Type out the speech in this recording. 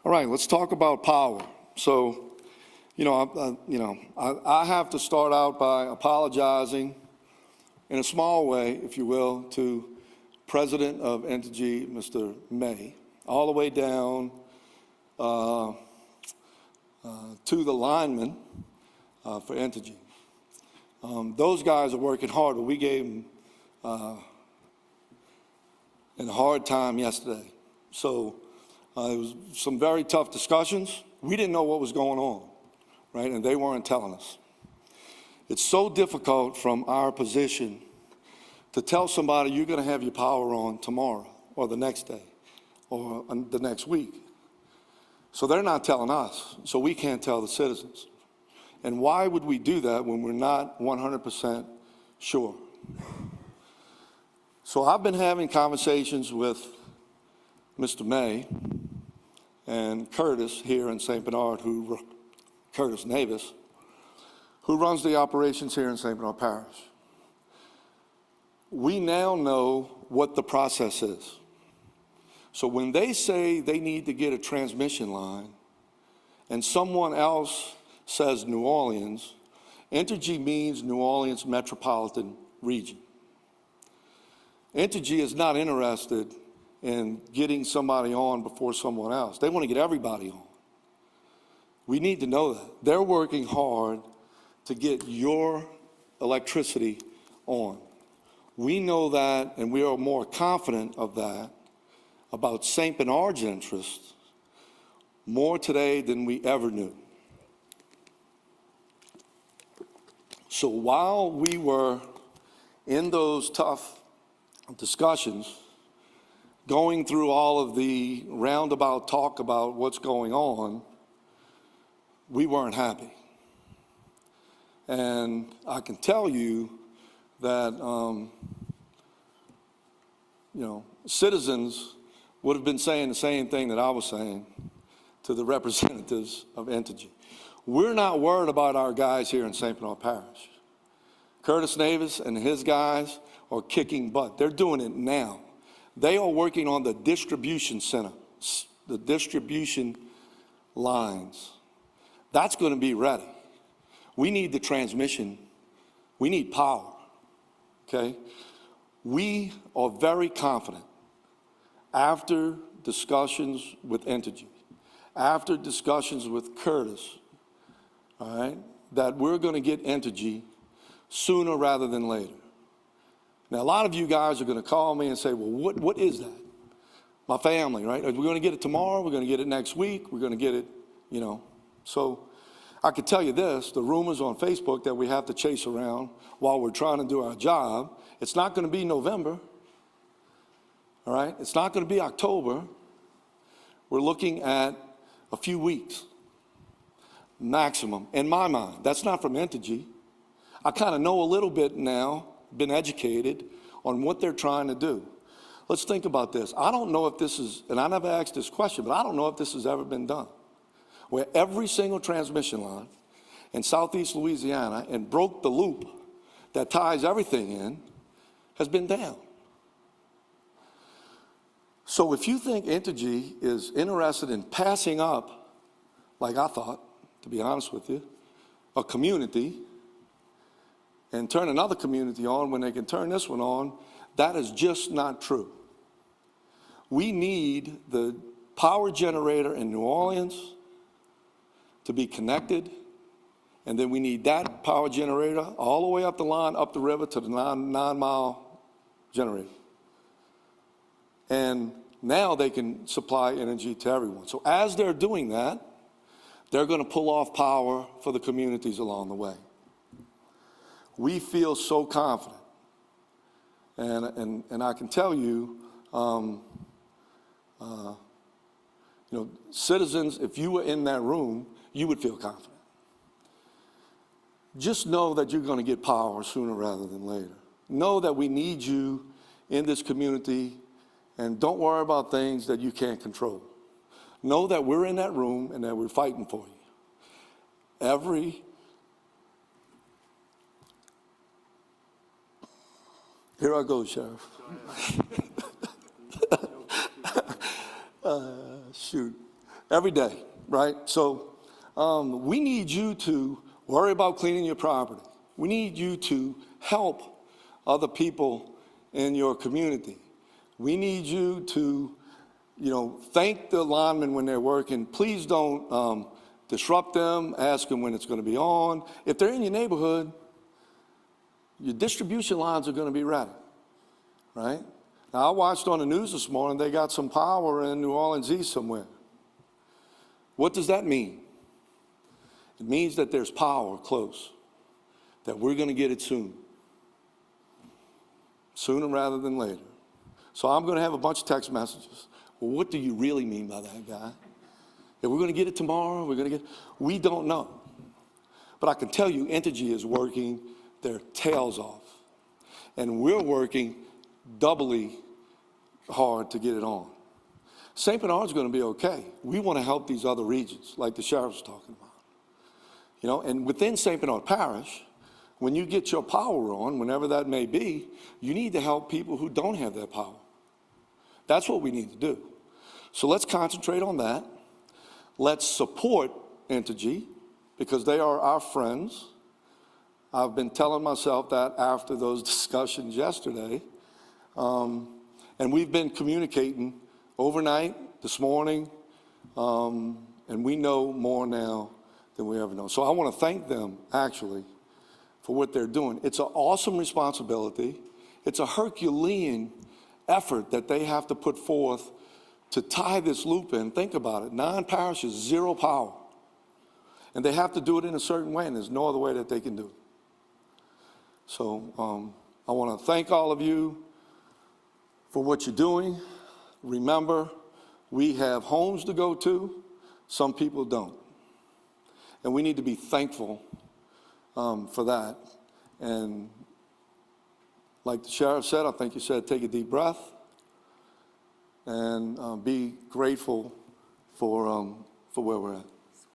All right, let's talk about power. So, I have to start out by apologizing in a small way, if you will, to President of Entergy, Mr. May, all the way down to the linemen for Entergy. Those guys are working hard, but we gave them a hard time yesterday. So it was some very tough discussions. We didn't know what was going on, right? And they weren't telling us. It's so difficult from our position to tell somebody you're going to have your power on tomorrow or the next day or the next week. So they're not telling us, so we can't tell the citizens. And why would we do that when we're not 100% sure? So I've been having conversations with Mr. May and Curtis here in St. Bernard, Curtis Navis, who runs the operations here in St. Bernard Parish. We now know what the process is. So when they say they need to get a transmission line and someone else says New Orleans, Entergy means New Orleans metropolitan region. Entergy is not interested in getting somebody on before someone else. They want to get everybody on. We need to know that. They're working hard to get your electricity on. We know that, and we are more confident of that about St. Bernard's interests more today than we ever knew. So while we were in those tough discussions, going through all of the roundabout talk about what's going on, we weren't happy. And I can tell you that, citizens would have been saying the same thing that I was saying to the representatives of Entergy. We're not worried about our guys here in St. Bernard Parish. Curtis Navis and his guys are kicking butt. They're doing it now. They are working on the distribution center, the distribution lines. That's going to be ready. We need the transmission. We need power, okay? We are very confident after discussions with Entergy, after discussions with Curtis, all right, that we're going to get Entergy sooner rather than later. Now, a lot of you guys are going to call me and say, well, what is that? My family, right? Are we going to get it tomorrow? We're going to get it next week? We're going to get it, So I could tell you this, the rumors on Facebook that we have to chase around while we're trying to do our job, it's not going to be November, all right? It's not going to be October. We're looking at a few weeks, maximum, in my mind. That's not from Entergy. I kind of know a little bit now, been educated on what they're trying to do. Let's think about this. I don't know if this is, and I never asked this question, but I don't know if this has ever been done, where every single transmission line in Southeast Louisiana and broke the loop that ties everything in has been down. So if you think Entergy is interested in passing up, like I thought, to be honest with you, a community and turn another community on when they can turn this one on, that is just not true. We need the power generator in New Orleans to be connected, and then we need that power generator all the way up the line, up the river to the 9-mile generator. And now they can supply energy to everyone. So as they're doing that, they're going to pull off power for the communities along the way. We feel so confident, and I can tell you, citizens, if you were in that room, you would feel confident. Just know that you're going to get power sooner rather than later. Know that we need you in this community, and don't worry about things that you can't control. Know that we're in that room and that we're fighting for you. Here I go, Sheriff. Shoot. every day, right? So we need you to worry about cleaning your property. We need you to help other people in your community. We need you to, thank the linemen when they're working. Please don't disrupt them, ask them when it's going to be on. If they're in your neighborhood, your distribution lines are going to be ready, right? Now, I watched on the news this morning, they got some power in New Orleans East somewhere. What does that mean? It means that there's power close, that we're going to get it soon, sooner rather than later. So I'm going to have a bunch of text messages. Well, what do you really mean by that, guy? If we're going to get it tomorrow, we don't know. But I can tell you, Entergy is working their tails off. And we're working doubly hard to get it on. St. Bernard's going to be okay. We want to help these other regions, like the sheriff's talking about. And within St. Bernard Parish, when you get your power on, whenever that may be, you need to help people who don't have that power. That's what we need to do. So let's concentrate on that. Let's support Entergy, because they are our friends. I've been telling myself that after those discussions yesterday. And we've been communicating overnight, this morning, and we know more now than we ever know. So I want to thank them, actually, for what they're doing. It's an awesome responsibility. It's a Herculean effort that they have to put forth to tie this loop in. Think about it. 9 parishes, 0 power. And they have to do it in a certain way, and there's no other way that they can do it. So I want to thank all of you for what you're doing. Remember, we have homes to go to. Some people don't. And we need to be thankful for that. And like the sheriff said, I think you said, take a deep breath and be grateful for where we're at.